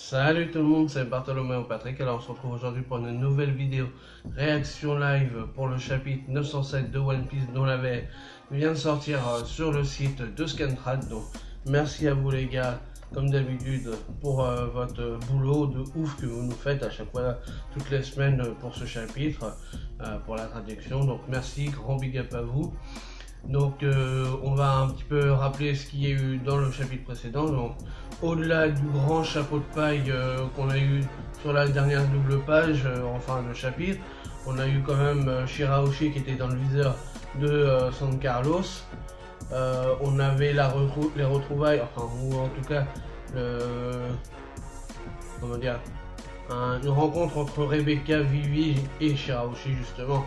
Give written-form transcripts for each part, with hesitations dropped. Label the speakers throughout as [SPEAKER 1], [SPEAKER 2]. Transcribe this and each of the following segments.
[SPEAKER 1] Salut tout le monde, c'est Bartholoméo Patrick. Alors on se retrouve aujourd'hui pour une nouvelle vidéo réaction live pour le chapitre 907 de One Piece dont la VF vient de sortir sur le site de Scantrad. Donc merci à vous les gars, comme d'habitude, pour votre boulot de ouf que vous nous faites à chaque fois, toutes les semaines pour ce chapitre, pour la traduction. Donc merci, grand big up à vous. Donc on va un petit peu rappeler ce qu'il y a eu dans le chapitre précédent. Donc au-delà du grand chapeau de paille qu'on a eu sur la dernière double page, enfin le chapitre, on a eu quand même Shirahoshi qui était dans le viseur de San Carlos. On avait les retrouvailles, enfin ou en tout cas comment dire, une rencontre entre Rebecca, Vivi et Shirahoshi justement.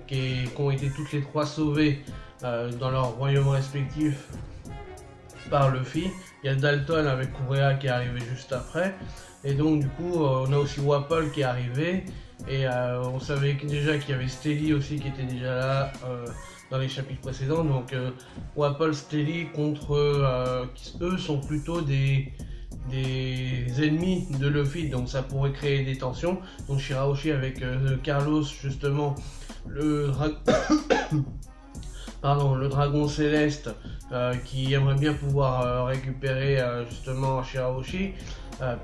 [SPEAKER 1] Qui ont été toutes les trois sauvées dans leur royaume respectif par Luffy. Il y a Dalton avec Kureha qui est arrivé juste après, et donc du coup on a aussi Wapol qui est arrivé, et on savait déjà qu'il y avait Stelly aussi qui était déjà là dans les chapitres précédents. Donc Wapol, Stelly contre qui eux sont plutôt des ennemis de Luffy, donc ça pourrait créer des tensions. Donc Shirahoshi avec Carlos justement, le dragon céleste qui aimerait bien pouvoir récupérer justement Shirahoshi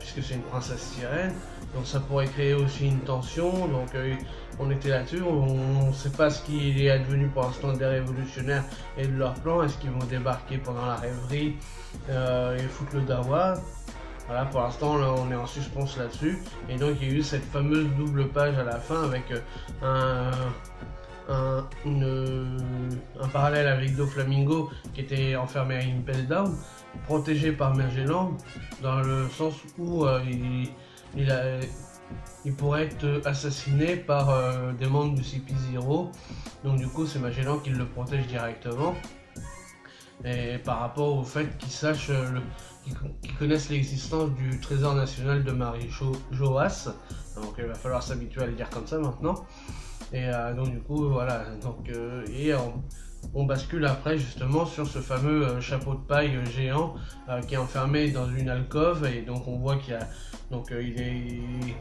[SPEAKER 1] puisque c'est une princesse sirène, donc ça pourrait créer aussi une tension. Donc on était là-dessus, on ne sait pas ce qu'il est advenu pour l'instant des révolutionnaires et de leur plan. Est-ce qu'ils vont débarquer pendant la rêverie et foutre le dawa? Voilà, pour l'instant là on est en suspense là-dessus. Et donc il y a eu cette fameuse double page à la fin avec un parallèle avec Doflamingo qui était enfermé à Impel Down, protégé par Magellan, dans le sens où il pourrait être assassiné par des membres du CP0. Donc du coup c'est Magellan qui le protège directement. Et par rapport au fait qu'ils sachent, qu'ils connaissent l'existence du trésor national de Marie Joas. Donc il va falloir s'habituer à le dire comme ça maintenant. Et donc du coup voilà, donc on bascule après justement sur ce fameux chapeau de paille géant qui est enfermé dans une alcôve. Et donc on voit qu'il y a il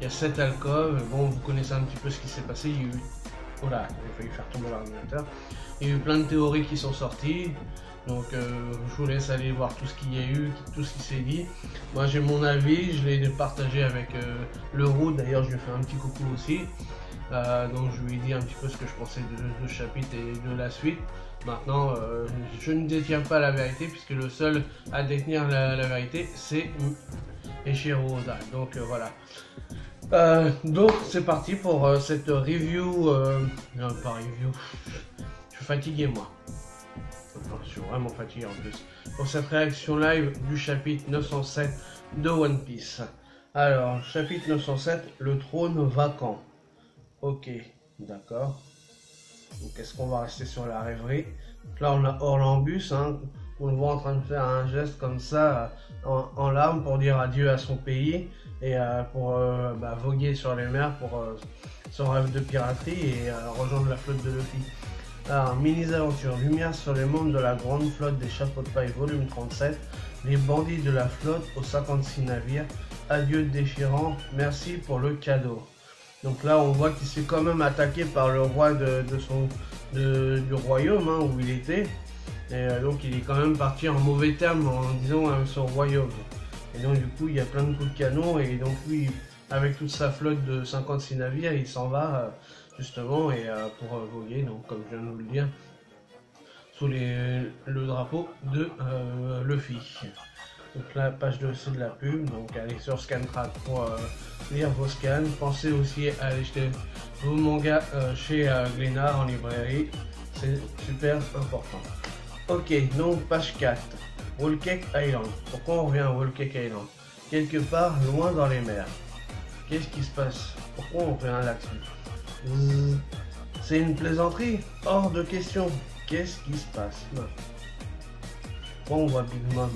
[SPEAKER 1] y a 7 alcôves. Bon, vous connaissez un petit peu ce qui s'est passé. Il y a eu, voilà, j'ai failli faire tomber l'ordinateur. Il y a eu plein de théories qui sont sorties. Donc je vous laisse aller voir tout ce qu'il y a eu, tout ce qui s'est dit. Moi j'ai mon avis, je l'ai partagé avec le Roux, d'ailleurs je lui ai fait un petit coucou aussi. Donc je lui ai dit un petit peu ce que je pensais de ce chapitre et de la suite. Maintenant je ne détiens pas la vérité, puisque le seul à détenir la vérité c'est Eiichiro Oda. Donc voilà. Donc c'est parti pour cette review, non pas review, je suis fatigué moi. Je suis vraiment fatigué en plus. Pour cette réaction live du chapitre 907 de One Piece. Alors, chapitre 907, le trône vacant. Ok, d'accord. Donc, est-ce qu'on va rester sur la rêverie? Là, on a Orlambus, hein. On le voit en train de faire un geste comme ça, en larmes, pour dire adieu à son pays et pour voguer sur les mers pour son rêve de piraterie et rejoindre la flotte de Luffy. Alors, mini-aventure, lumière sur les membres de la grande flotte des chapeaux de paille, volume 37, les bandits de la flotte aux 56 navires, adieu déchirant, merci pour le cadeau. Donc là, on voit qu'il s'est quand même attaqué par le roi du royaume hein, où il était, et donc il est quand même parti en mauvais termes en disant son royaume. Et donc du coup, il y a plein de coups de canon, et donc lui, avec toute sa flotte de 56 navires, il s'en va justement et pour voguer, donc comme je viens de vous le dire, sous le drapeau de Luffy. Donc la page 2 c'est de la pub, donc allez sur Scantrad pour lire vos scans. Pensez aussi à aller acheter vos mangas chez Glénat en librairie, c'est super important. Ok, donc page 4, Whole Cake Island. Pourquoi on revient à Whole Cake Island? Quelque part loin dans les mers. Qu'est-ce qui se passe? Pourquoi on revient là-dessus? C'est une plaisanterie? Hors de question. Qu'est-ce qui se passe? Bon, on voit Big Mom.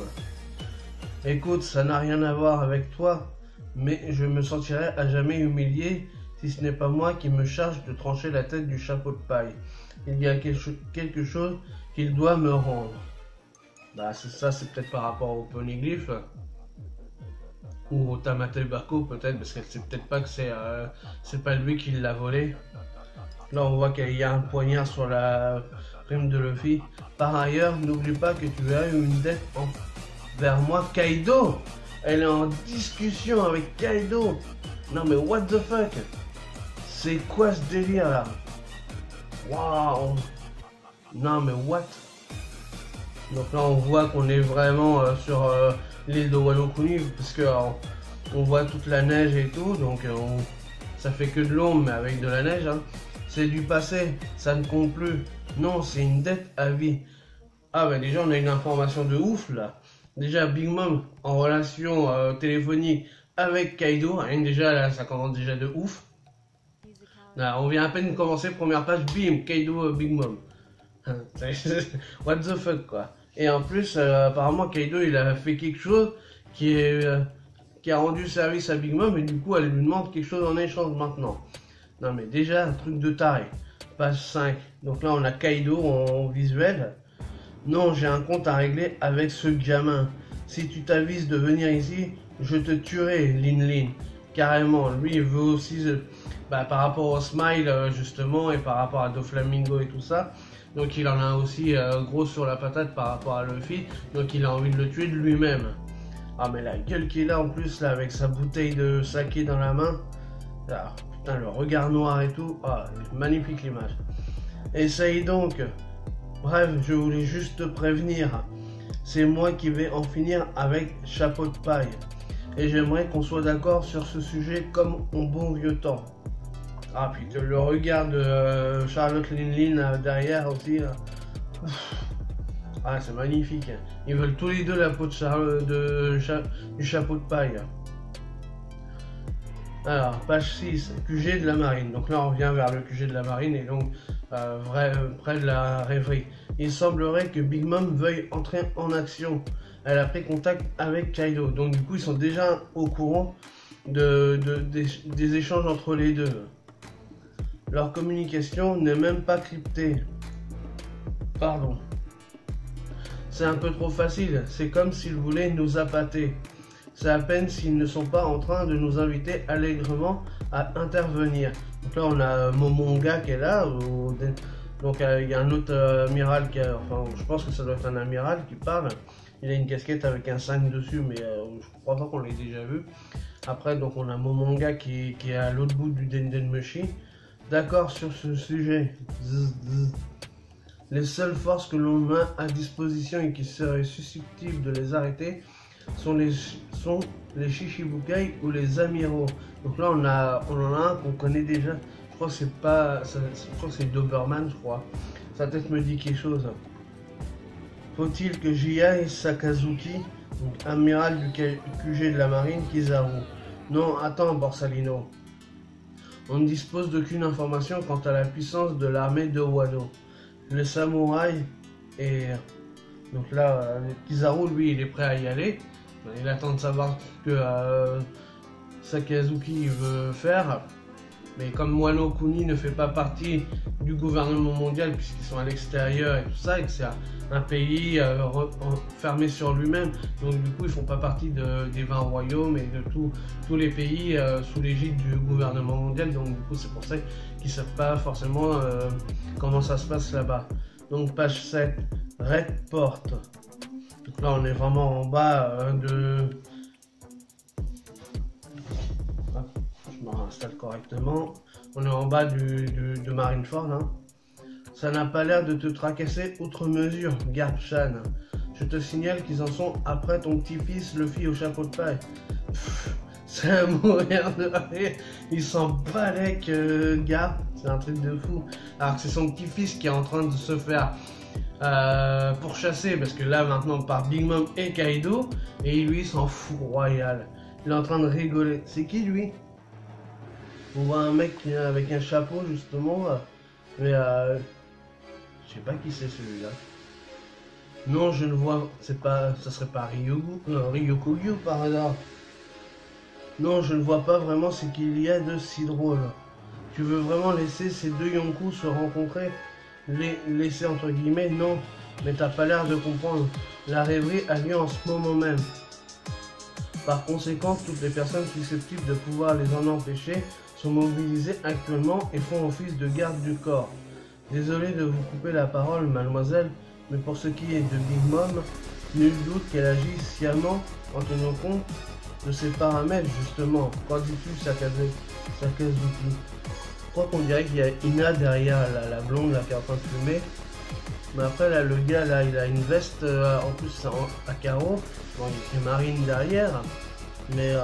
[SPEAKER 1] Écoute, ça n'a rien à voir avec toi, mais je me sentirai à jamais humilié si ce n'est pas moi qui me charge de trancher la tête du chapeau de paille. Il y a quelque chose qu'il doit me rendre. Bah, c'est ça, c'est peut-être par rapport au poneglyphe. ou au Tamate Bako peut-être, parce qu'elle sait peut-être pas que c'est pas lui qui l'a volé. Là on voit qu'il y a un poignard sur la prime de Luffy. Par ailleurs, n'oublie pas que tu as une dette vers moi, Kaido. Elle est en discussion avec Kaido. Non mais what the fuck? C'est quoi ce délire là? Waouh! Non mais what? Donc là on voit qu'on est vraiment sur l'île de Wano Kuni, parce que on voit toute la neige et tout, donc ça fait que de l'ombre mais avec de la neige. Hein. C'est du passé, ça ne compte plus. Non, c'est une dette à vie. Ah bah déjà on a une information de ouf là. Déjà Big Mom en relation téléphonique avec Kaido, hein, déjà là ça commence déjà de ouf. Là, on vient à peine de commencer, première page, bim, Kaido Big Mom. What the fuck quoi. Et en plus apparemment Kaido il a fait quelque chose qui a rendu service à Big Mom et du coup elle lui demande quelque chose en échange maintenant. Non mais déjà un truc de taré. Page 5. Donc là on a Kaido en visuel. Non, j'ai un compte à régler avec ce gamin. Si tu t'avises de venir ici, je te tuerai, Lin Lin. Carrément, lui il veut aussi, par rapport au Smile justement et par rapport à Doflamingo et tout ça. Donc il en a aussi gros sur la patate par rapport à Luffy. Donc il a envie de le tuer de lui-même. Ah mais la gueule qu'il a en plus là avec sa bouteille de saké dans la main. Ah, putain le regard noir et tout. Ah, magnifique l'image. Essaye donc. Bref, je voulais juste te prévenir. C'est moi qui vais en finir avec Chapeau de paille. Et j'aimerais qu'on soit d'accord sur ce sujet comme en bon vieux temps. Ah putain, le regard de Charlotte Lin derrière aussi. Ah c'est magnifique. Ils veulent tous les deux la peau de du chapeau de paille. Alors, page 6, QG de la marine. Donc là, on revient vers le QG de la marine et donc près de la rêverie. Il semblerait que Big Mom veuille entrer en action. Elle a pris contact avec Kaido. Donc du coup, ils sont déjà au courant des échanges entre les deux. Leur communication n'est même pas cryptée. Pardon. C'est un peu trop facile. C'est comme s'ils voulaient nous appâter. C'est à peine s'ils ne sont pas en train de nous inviter allègrement à intervenir. Donc là, on a Momonga qui est là. Donc il y a un autre amiral qui a, enfin je pense que ça doit être un amiral qui parle. Il a une casquette avec un 5 dessus, mais je crois pas qu'on l'ait déjà vu. Après, donc on a Momonga qui est à l'autre bout du Dendenmushi. D'accord sur ce sujet. Les seules forces que l'on a à disposition et qui seraient susceptibles de les arrêter sont les Shichibukai ou les amiraux. Donc là on en a un qu'on connaît déjà. Je crois que c'est pas, je crois que c'est Doberman, je crois. Sa tête me dit quelque chose. Faut-il que j'y aille, Sakazuki, donc amiral du QG de la marine, Kizaru? Non, attends, Borsalino. On ne dispose d'aucune information quant à la puissance de l'armée de Wano. Le samouraï et donc là, Kizaru, lui, il est prêt à y aller. Il attend de savoir ce que Sakazuki veut faire. Mais comme Wano Kuni ne fait pas partie du gouvernement mondial puisqu'ils sont à l'extérieur et tout ça, et que c'est un pays fermé sur lui-même, donc du coup ils font pas partie des 20 royaumes et de tous les pays sous l'égide du gouvernement mondial, donc du coup c'est pour ça qu'ils savent pas forcément comment ça se passe là-bas. Donc page 7, Red Port. Donc là on est vraiment en bas je me réinstalle correctement. On est en bas de Marineford. Hein. Ça n'a pas l'air de te tracasser outre mesure, Garp-chan. Je te signale qu'ils en sont après ton petit-fils Luffy au chapeau de paille. C'est à mourir de rire. Il s'en balèque Garp. C'est un truc de fou. Alors que c'est son petit-fils qui est en train de se faire pourchasser. Parce que là maintenant par Big Mom et Kaido. Et lui il s'en fout royal. Il est en train de rigoler. C'est qui lui? On voit un mec avec un chapeau justement, mais je sais pas qui c'est celui-là. Non, je ne vois, c'est pas, ça serait pas Ryokugyu par hasard. Non, je ne vois pas vraiment ce qu'il y a de si drôle. Tu veux vraiment laisser ces deux Yonkou se rencontrer? Les laisser entre guillemets? Non, mais t'as pas l'air de comprendre. La rêverie a lieu en ce moment même. Par conséquent, toutes les personnes susceptibles de pouvoir les en empêcher sont mobilisées actuellement et font office de garde du corps. Désolé de vous couper la parole, mademoiselle, mais pour ce qui est de Big Mom, nul doute qu'elle agit sciemment en tenant compte de ses paramètres, justement. Qu'en dis-tu, sa caisse d'outils? Je crois qu'on dirait qu'il y a Ina derrière, la blonde là, qui est en train de fumer. Mais après, là, le gars, là, il a une veste, en plus, à carreaux. Bon, il est marine derrière, mais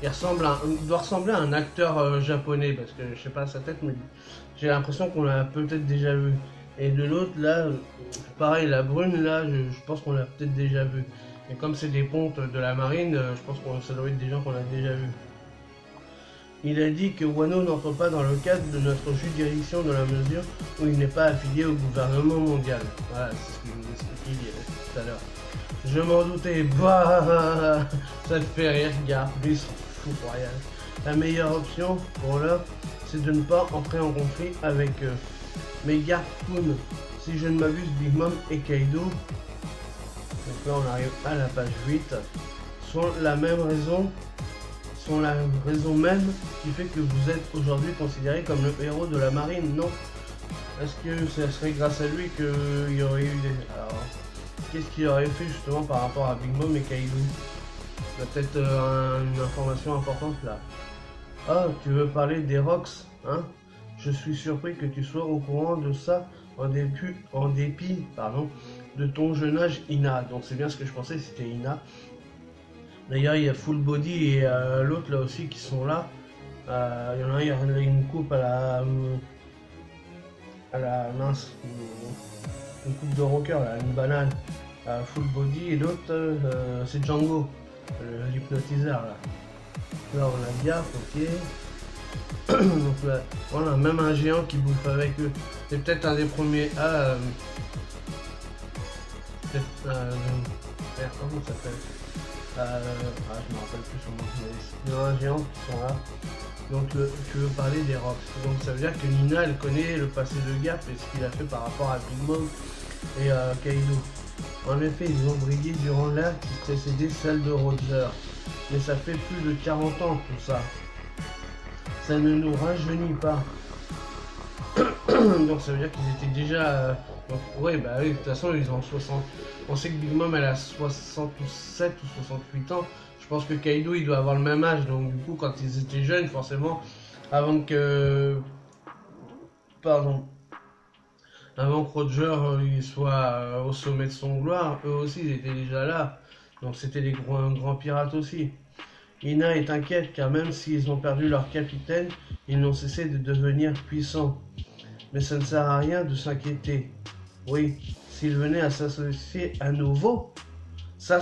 [SPEAKER 1] il doit ressembler à un acteur japonais, parce que, je sais pas, sa tête, mais j'ai l'impression qu'on l'a peut-être déjà vu. Et de l'autre, là, pareil, la brune, là, je pense qu'on l'a peut-être déjà vu. Et comme c'est des pontes de la marine, je pense que ça doit être des gens qu'on a déjà vu. Il a dit que Wano n'entre pas dans le cadre de notre juridiction dans la mesure où il n'est pas affilié au gouvernement mondial. Voilà, c'est ce qu'il nous expliquait tout à l'heure. Je m'en doutais, bah, ça te fait rire, gars, lui s'en fout royal. La meilleure option pour l'heure, c'est de ne pas entrer en conflit avec eux. Mais garde Kun, si je ne m'abuse, Big Mom et Kaido, donc là on arrive à la page 8, sont la raison même qui fait que vous êtes aujourd'hui considéré comme le héros de la marine, non? Est-ce que ça serait grâce à lui qu'il y aurait eu des... Alors, qu'est-ce qu'il aurait fait justement par rapport à Big Mom et Kaido? Il y a peut-être une information importante là. Ah, tu veux parler des Rocks, hein? Je suis surpris que tu sois au courant de ça en dépit de ton jeune âge, Ina. Donc c'est bien ce que je pensais, c'était Ina. D'ailleurs, il y a Full Body et l'autre là aussi qui sont là. Il y en a un, il y a une coupe à la mince, une coupe de rocker, là, une banane. Full Body et l'autre, c'est Django, l'hypnotiseur là. Là, on a Gap, ok. Donc là, voilà, même un géant qui bouffe avec eux. C'est peut-être un des premiers. Peut-être. Comment ça s'appelle? Je me rappelle plus son nom. Il y a un géant qui sont là. Donc tu veux parler des Rocks. Donc ça veut dire que Nina elle connaît le passé de Gap et ce qu'il a fait par rapport à Big Mom et Kaido. En effet, ils ont brillé durant l'ère qui précédait celle de Roger. Mais ça fait plus de 40 ans tout ça. Ça ne nous rajeunit pas. Donc ça veut dire qu'ils étaient déjà... Donc, ouais, bah oui, de toute façon, ils ont 60... On sait que Big Mom, elle a 67 ou 68 ans. Je pense que Kaido, il doit avoir le même âge. Donc du coup, quand ils étaient jeunes, forcément, avant que... Pardon. Avant que Roger il soit au sommet de son gloire, eux aussi, ils étaient déjà là. Donc c'était des grands pirates aussi. Ina est inquiète car même s'ils ont perdu leur capitaine, ils n'ont cessé de devenir puissants. Mais ça ne sert à rien de s'inquiéter. Oui, s'ils venaient à s'associer à nouveau, ça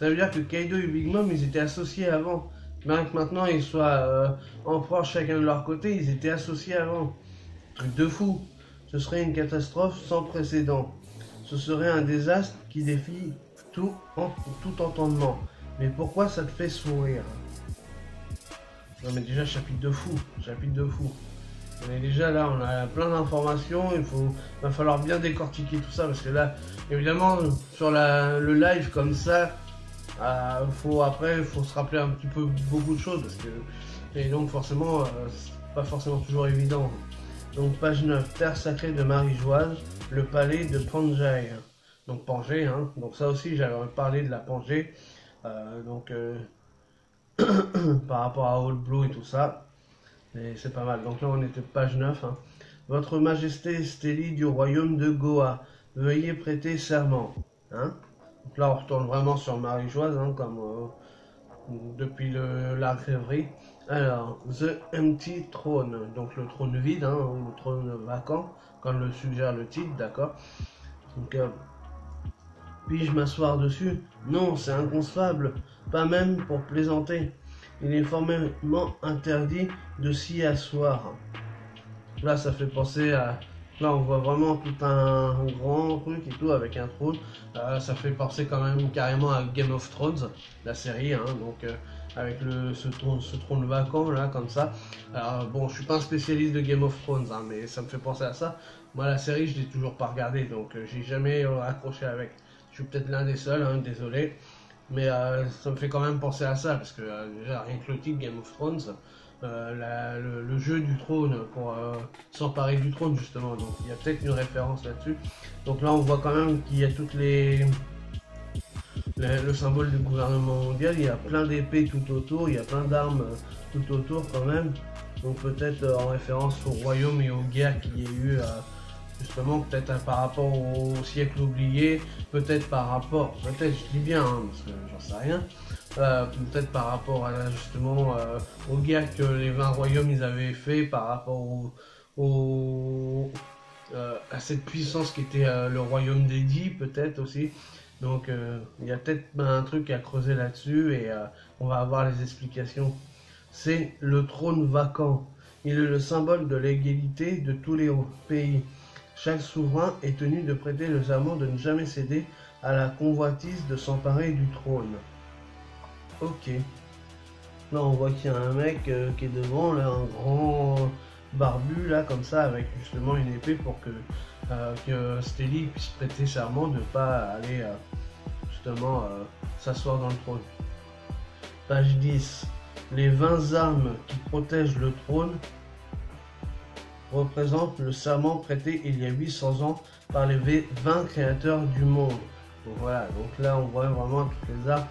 [SPEAKER 1] veut dire que Kaido et Big Mom, ils étaient associés avant. Bien que maintenant ils soient en proie chacun de leur côté, ils étaient associés avant. Truc de fou. Ce serait une catastrophe sans précédent. Ce serait un désastre qui défie tout entendement. Mais pourquoi ça te fait sourire? Non mais déjà chapitre de fou. On est déjà là, on a plein d'informations, va falloir bien décortiquer tout ça parce que là, évidemment, sur le live comme ça, faut se rappeler un petit peu beaucoup de choses parce que, et donc forcément, c'est pas forcément toujours évident. Donc page 9, terre sacrée de Marie-Joise, le palais de Pangaea. Donc Pangaea, hein. Donc ça aussi j'avais parlé de la Pangaea, par rapport à Old Blue et tout ça. Et c'est pas mal. Donc là on était page 9. Hein. Votre Majesté Stélie du royaume de Goa, veuillez prêter serment. Hein. Donc là on retourne vraiment sur Marie-Joise, hein, comme depuis la rêverie. Alors, The Empty Throne, donc le trône vide, hein, le trône vacant, comme le suggère le titre, d'accord. Donc, puis-je m'asseoir dessus? Non, c'est inconcevable, pas même pour plaisanter. Il est formellement interdit de s'y asseoir. Là, ça fait penser à... Là, on voit vraiment tout un grand truc et tout avec un trône. Ça fait penser quand même carrément à Game of Thrones, la série, hein, donc... avec ce trône vacant là comme ça. Alors bon, je suis pas un spécialiste de Game of Thrones, hein, mais ça me fait penser à ça. Moi la série je l'ai toujours pas regardée, donc j'ai jamais accroché avec. Je suis peut-être l'un des seuls, hein, désolé. Mais ça me fait quand même penser à ça, parce que déjà, rien que le titre Game of Thrones, le jeu du trône, pour s'emparer du trône justement, donc il y a peut-être une référence là-dessus. Donc là on voit quand même qu'il y a toutes le symbole du gouvernement mondial, il y a plein d'épées tout autour, il y a plein d'armes tout autour quand même. Donc peut-être en référence au royaume et aux guerres qu'il y a eu justement, peut-être par rapport au siècle oublié, peut-être par rapport, peut-être je dis bien, hein, parce que j'en sais rien, peut-être par rapport à justement aux guerres que les 20 royaumes ils avaient fait par rapport à cette puissance qui était le royaume des dix, peut-être aussi. Donc il y a peut-être un truc à creuser là-dessus et on va avoir les explications. C'est le trône vacant. Il est le symbole de l'égalité de tous les pays. Chaque souverain est tenu de prêter le serment de ne jamais céder à la convoitise de s'emparer du trône. Ok. Là on voit qu'il y a un mec qui est devant, là, un grand barbu là comme ça avec justement une épée pour que Stelly puisse prêter serment de ne pas aller justement s'asseoir dans le trône. Page 10. Les 20 armes qui protègent le trône représentent le serment prêté il y a 800 ans par les 20 créateurs du monde. Donc voilà, donc là on voit vraiment toutes les armes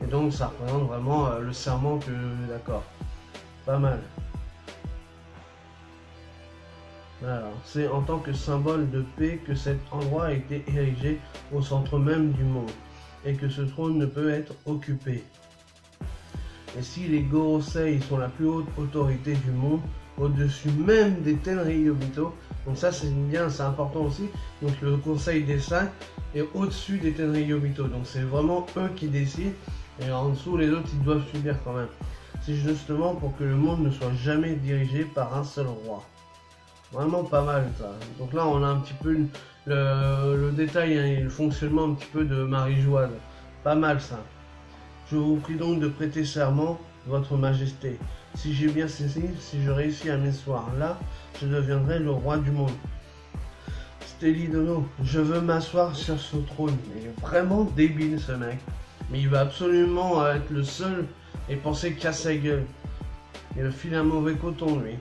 [SPEAKER 1] et donc ça représente vraiment le serment que, d'accord, pas mal. Alors, c'est en tant que symbole de paix que cet endroit a été érigé au centre même du monde et que ce trône ne peut être occupé. Et si les Gorosei sont la plus haute autorité du monde, au-dessus même des Tenryubito, donc ça c'est bien, c'est important aussi, donc le conseil des 5 est au-dessus des Tenryubito, donc c'est vraiment eux qui décident, et en dessous les autres ils doivent subir quand même. C'est justement pour que le monde ne soit jamais dirigé par un seul roi. Vraiment pas mal ça. Donc là on a un petit peu le détail hein, et le fonctionnement un petit peu de Marie-Joanne. Pas mal ça. Je vous prie donc de prêter serment, votre majesté. Si j'ai bien saisi, si je réussis à m'asseoir là, je deviendrai le roi du monde. Stelly Dono, je veux m'asseoir sur ce trône. Il est vraiment débile ce mec. Mais il va absolument être le seul et penser qu'à sa gueule. Il a filé un mauvais coton lui.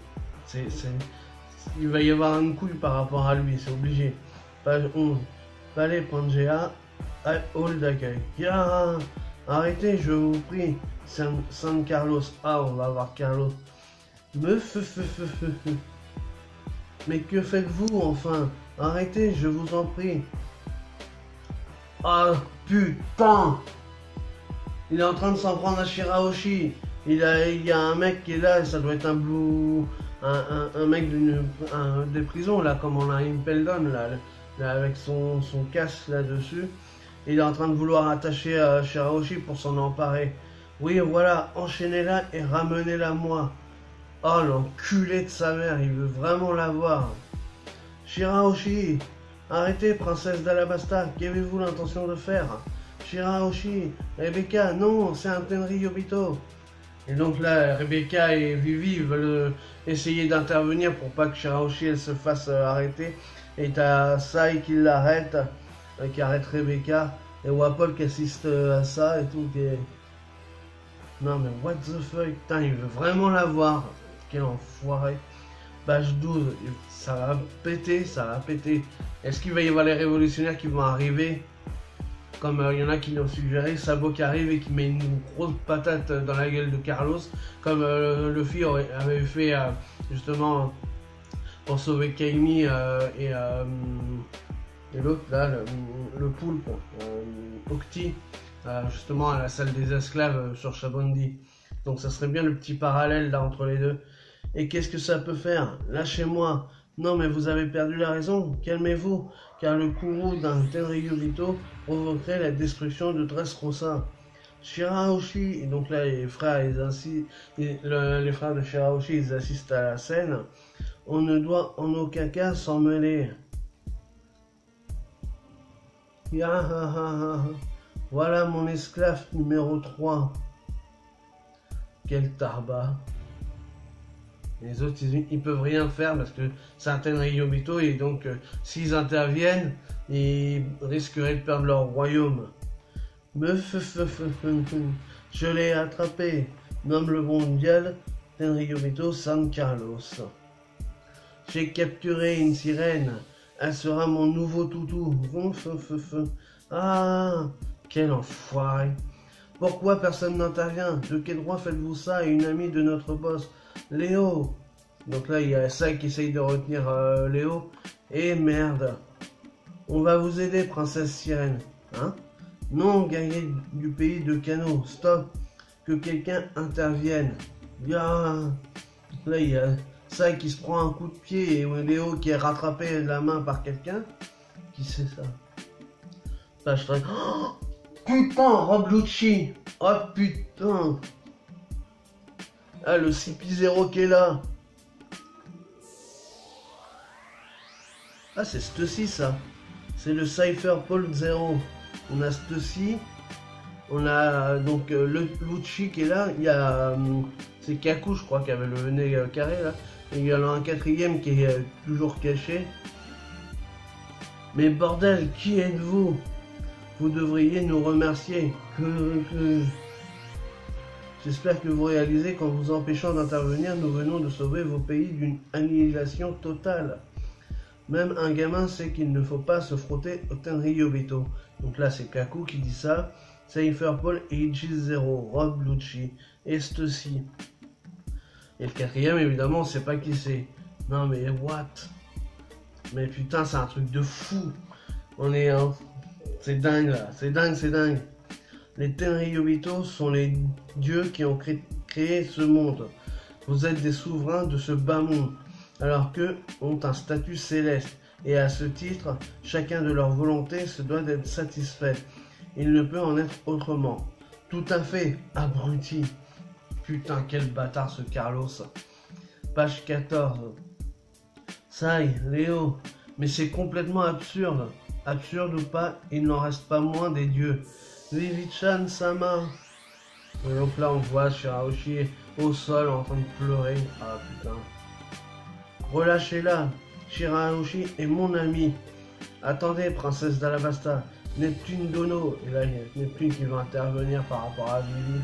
[SPEAKER 1] Il va y avoir une couille par rapport à lui, c'est obligé. Page 11. Palais Pangea, hall d'accueil. Ya, arrêtez, je vous prie. San Carlos. Ah, on va voir Carlos. Mais que faites-vous enfin? Arrêtez, je vous en prie. Ah, putain! Il est en train de s'en prendre à Shirahoshi. Il y a un mec qui est là, ça doit être un blue... Un mec des prisons, là, comme on a Impeldon, là, avec son casque là-dessus. Il est en train de vouloir attacher Shirahoshi pour s'en emparer. Oui, voilà, enchaînez-la et ramenez-la moi. Oh, l'enculé de sa mère, il veut vraiment la voir. Shirahoshi, arrêtez, princesse d'Alabasta, qu'avez-vous l'intention de faire? Shirahoshi, Rebecca, non, c'est un Tenryubito. Et donc là, Rebecca et Vivi veulent essayer d'intervenir pour pas que Shirahoshi elle se fasse arrêter. Et t'as Sai qui l'arrête, qui arrête Rebecca. Et Wapol qui assiste à ça et tout. Non mais what the fuck, putain, il veut vraiment la voir. Quel enfoiré. Page 12, ça va péter, ça va péter. Est-ce qu'il va y avoir les révolutionnaires qui vont arriver? Comme il y en a qui l'ont suggéré, Sabo qui arrive et qui met une grosse patate dans la gueule de Carlos, comme Luffy avait fait justement pour sauver Kaimi et l'autre là, le poulpe, Octi, justement à la salle des esclaves sur Shabondi. Donc ça serait bien le petit parallèle là entre les deux. Et qu'est-ce que ça peut faire? Lâchez-moi. Non mais vous avez perdu la raison, calmez-vous, car le courroux d'un Tenryubito provoquerait la destruction de Dressrosa. Shirahoshi, et donc là les frères, les frères de Shirahoshi, ils assistent à la scène. On ne doit en aucun cas s'en mêler. Voilà mon esclave numéro 3. Quel tarbat. Les autres, ils peuvent rien faire parce que c'est un Tenryubito et donc s'ils interviennent, ils risqueraient de perdre leur royaume. Je l'ai attrapé. Nomme le mondial Tenryubito San Carlos. J'ai capturé une sirène. Elle sera mon nouveau toutou. Ah, quel enfoiré. Pourquoi personne n'intervient? De quel droit faites-vous ça à une amie de notre boss, Léo? Donc là, il y a Sai qui essaye de retenir Léo. Et merde. On va vous aider, princesse sirène. Hein? Non, guerrier du pays de Kano. Stop. Que quelqu'un intervienne. Là, il y a Sai qui se prend un coup de pied et Léo qui est rattrapé de la main par quelqu'un. Qui c'est ça? Page 13. Oh, putain, Rob Lucci. Oh putain. Ah, le CP0 qui est là. Ah, c'est ceci, ça. C'est le Cypher Paul 0. On a ceci. On a donc le Lucci qui est là. Il y a. C'est Kaku, je crois, qui avait le nez carré là. Et il y en a un quatrième qui est toujours caché. Mais bordel, qui êtes-vous? Vous devriez nous remercier. J'espère que vous réalisez qu'en vous empêchant d'intervenir, nous venons de sauver vos pays d'une annihilation totale. Même un gamin sait qu'il ne faut pas se frotter au Tenryubito. Donc là, c'est Kaku qui dit ça. Cypher Paul et Ichi0, Rob Lucci, et ceci. Et le quatrième, évidemment, on sait pas qui c'est. Non mais what? Mais putain, c'est un truc de fou. On est... c'est dingue là, c'est dingue. Les Tenryubito sont les dieux qui ont créé ce monde. Vous êtes des souverains de ce bas monde, alors qu'eux ont un statut céleste. Et à ce titre, chacun de leurs volontés se doit d'être satisfait. Il ne peut en être autrement. Tout à fait, abruti. Putain, quel bâtard ce Carlos. Page 14. Sai, Léo, mais c'est complètement absurde. Absurde ou pas, il n'en reste pas moins des dieux. Vivi-chan Sama. Et donc là, on voit Shirahoshi au sol en train de pleurer. Ah putain. Relâchez-la. Shirahoshi est mon ami. Attendez, princesse d'Alabasta. Neptune Dono. Et là, il y a Neptune qui va intervenir par rapport à Vivi.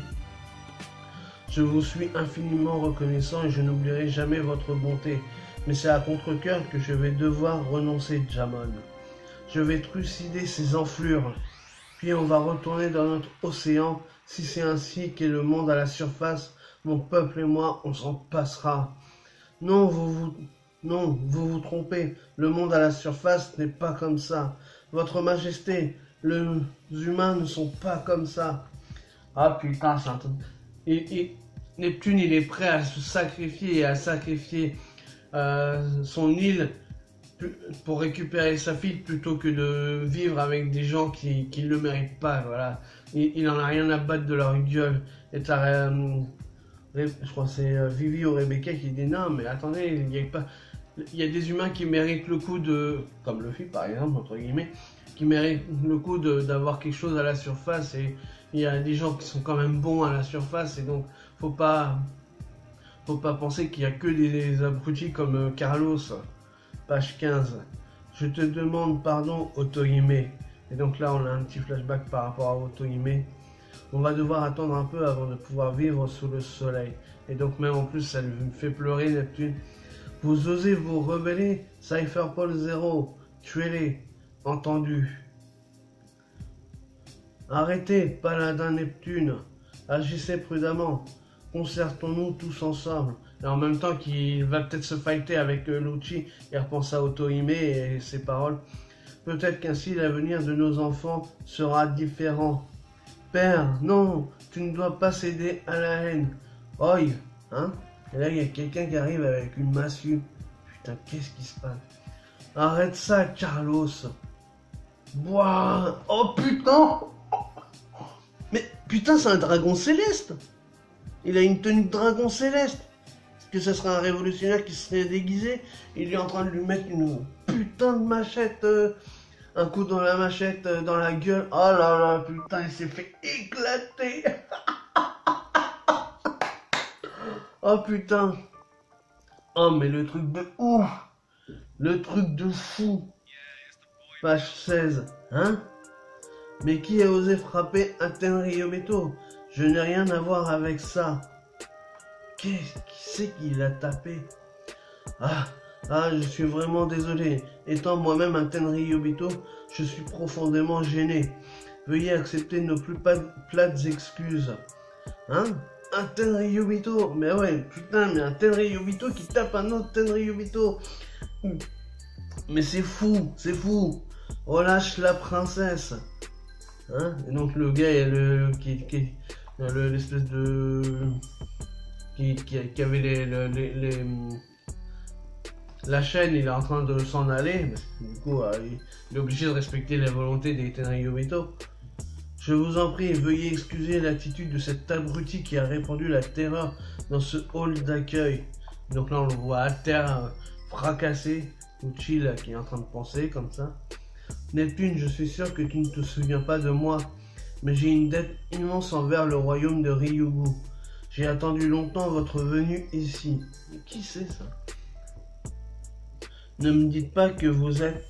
[SPEAKER 1] Je vous suis infiniment reconnaissant et je n'oublierai jamais votre bonté. Mais c'est à contre-cœur que je vais devoir renoncer, Jamon. Je vais trucider ces enflures. Puis on va retourner dans notre océan. Si c'est ainsi qu'est le monde à la surface, mon peuple et moi, on s'en passera. Non, vous vous trompez. Le monde à la surface n'est pas comme ça. Votre Majesté, les humains ne sont pas comme ça. Ah putain, c'est un truc... Neptune, il est prêt à se sacrifier et à sacrifier son île pour récupérer sa fille plutôt que de vivre avec des gens qui ne le méritent pas. Voilà. Il en a rien à battre de leur gueule. Et je crois que c'est Vivi ou Rebecca qui dit non, mais attendez, il y a des humains qui méritent le coup de, comme Luffy par exemple, entre guillemets, qui méritent le coup d'avoir quelque chose à la surface, et il y a des gens qui sont quand même bons à la surface, et donc faut pas penser qu'il y a que des abrutis comme Carlos. Page 15. Je te demande pardon, Otohime. Et donc là, on a un petit flashback par rapport à Otohime. On va devoir attendre un peu avant de pouvoir vivre sous le soleil. Et donc même en plus, ça me fait pleurer, Neptune. Vous osez vous rebeller, Cypher Paul 0. Tuez-les. Entendu. Arrêtez, paladin Neptune. Agissez prudemment. Concertons-nous tous ensemble. Et en même temps qu'il va peut-être se fighter avec Lucci, il repense à Otohime et ses paroles. Peut-être qu'ainsi l'avenir de nos enfants sera différent. Père, non, tu ne dois pas céder à la haine. Oi, hein? Et là, il y a quelqu'un qui arrive avec une massue. Putain, qu'est-ce qui se passe? Arrête ça, Carlos. Boah. Oh putain. Mais putain, c'est un dragon céleste. Il a une tenue de dragon céleste. Est-ce que ce serait un révolutionnaire qui serait déguisé? Il est en train de lui mettre une putain de machette. Un coup dans la machette, dans la gueule. Oh là là, putain, il s'est fait éclater. Oh putain. Oh, mais le truc de ouf. Le truc de fou. Page 16. Hein? Mais qui a osé frapper un Tenryubito? Je n'ai rien à voir avec ça. Qui c'est qui l'a tapé? Je suis vraiment désolé. Étant moi-même un Tenryubito, je suis profondément gêné. Veuillez accepter nos plus plates excuses. Hein? Un Tenryubito? Mais ouais, putain, mais un Tenryubito qui tape un autre Tenryubito. Mais c'est fou, c'est fou. Relâche la princesse. Hein? Et donc le gars, l'espèce de... Qui avait la chaîne, il est en train de s'en aller. Du coup, il est obligé de respecter la volonté des Tenryubito. Je vous en prie, veuillez excuser l'attitude de cet abruti qui a répandu la terreur dans ce hall d'accueil. Donc là, on le voit à terre, fracassé. Uchi, là, qui est en train de penser comme ça. Neptune, je suis sûr que tu ne te souviens pas de moi, mais j'ai une dette immense envers le royaume de Ryugu. J'ai attendu longtemps votre venue ici. Mais qui c'est ça? Ne me dites pas que vous êtes...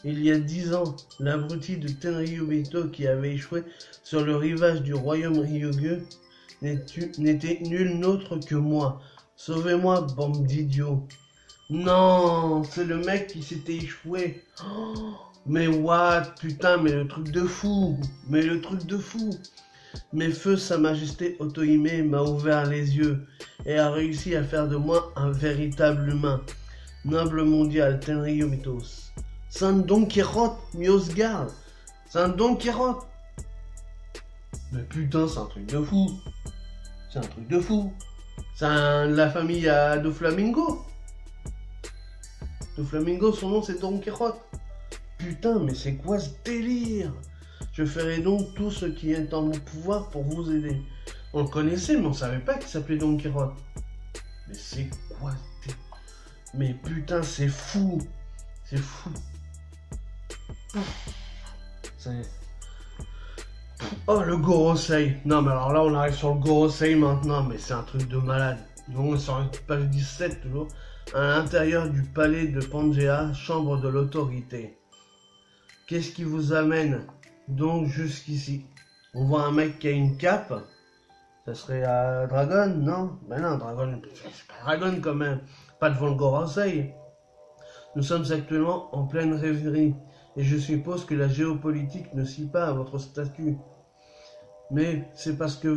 [SPEAKER 1] il y a 10 ans, l'abruti de Tenryubito qui avait échoué sur le rivage du royaume Ryugu n'était nul autre que moi. Sauvez-moi, bande d'idiots. Non, c'est le mec qui s'était échoué. Mais what? Putain, mais le truc de fou. Mais le truc de fou. Mais feu, sa majesté Otohime m'a ouvert les yeux et a réussi à faire de moi un véritable humain. Noble mondial, Tenryubitos. C'est un Don Quichotte, Miosgard. C'est un Don Quichotte. Mais putain, c'est un truc de fou. C'est un truc de fou. C'est la famille à Doflamingo. Doflamingo, son nom c'est Don Quichotte. Putain, mais c'est quoi ce délire? Je ferai donc tout ce qui est en mon pouvoir pour vous aider. On le connaissait, mais on savait pas qu'il s'appelait Don Quichotte. Mais c'est quoi ce délire? Mais putain, c'est fou. C'est fou. Oh, le Gorosei. Non, mais alors là, on arrive sur le Gorosei maintenant, mais c'est un truc de malade. On est sur la page 17 toujours. À l'intérieur du palais de Pangea, chambre de l'autorité. Qu'est-ce qui vous amène donc jusqu'ici? On voit un mec qui a une cape. Ça serait Dragon, non? Ben non, Dragon, c'est pas Dragon quand même. Pas devant le Gorosei. Nous sommes actuellement en pleine rêverie. Et je suppose que la géopolitique ne scie pas à votre statut. Mais c'est parce que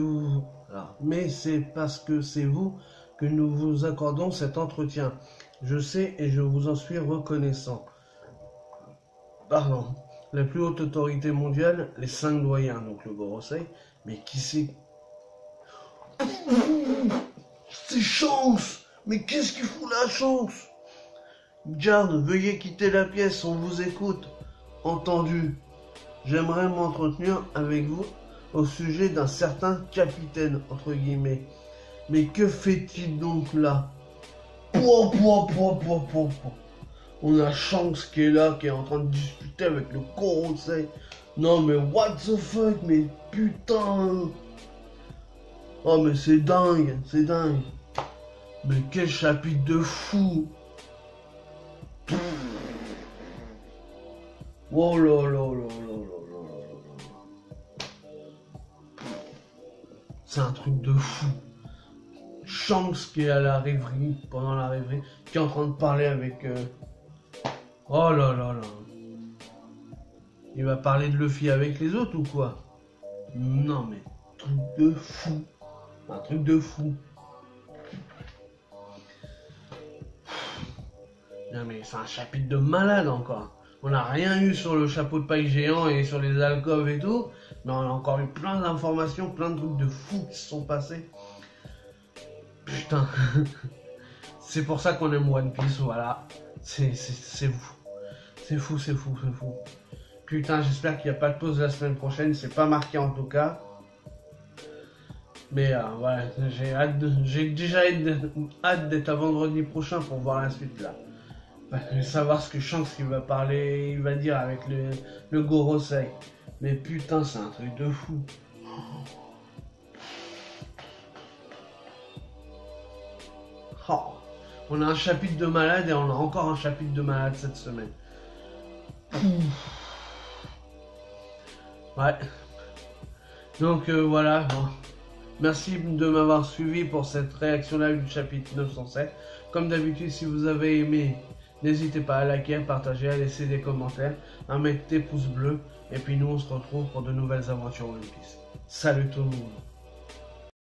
[SPEAKER 1] c'est vous que nous vous accordons cet entretien. Je sais et je vous en suis reconnaissant. Pardon. La plus haute autorité mondiale, les 5 doyens, donc le Gorosei. Mais qui c'est? C'est Chance! Mais qu'est-ce qu'il fout la Chance? Garde, veuillez quitter la pièce, on vous écoute. Entendu. J'aimerais m'entretenir avec vous au sujet d'un certain capitaine, entre guillemets. Mais que fait-il donc là? On a Chance qui est là, qui est en train de discuter avec le Gorosei. Non mais what the fuck, mais putain. Oh mais c'est dingue, c'est dingue. Mais quel chapitre de fou. Oh là là là là là là. C'est un truc de fou. Shanks qui est à la rêverie, pendant la rêverie, qui est en train de parler avec... Oh là là là. Il va parler de Luffy avec les autres ou quoi? Non mais, truc de fou. Un truc de fou. Non mais c'est un chapitre de malade encore. On n'a rien eu sur le chapeau de paille géant et sur les alcôves et tout. Mais on a encore eu plein d'informations, plein de trucs de fous qui se sont passés. Putain. C'est pour ça qu'on aime One Piece, voilà. C'est fou. C'est fou, c'est fou, c'est fou. Putain, j'espère qu'il n'y a pas de pause la semaine prochaine. C'est pas marqué en tout cas. Mais voilà, j'ai déjà hâte d'être à vendredi prochain pour voir la suite là. Savoir ce que Shanks il va parler, il va dire avec le Gorosei. Mais putain, c'est un truc de fou. Oh. On a un chapitre de malade et on a encore un chapitre de malade cette semaine. Ouais. Donc voilà. Bon. Merci de m'avoir suivi pour cette réaction live du chapitre 907. Comme d'habitude, si vous avez aimé, n'hésitez pas à liker, à partager, à laisser des commentaires, à mettre des pouces bleus. Et puis nous, on se retrouve pour de nouvelles aventures One Piece. Salut tout le monde.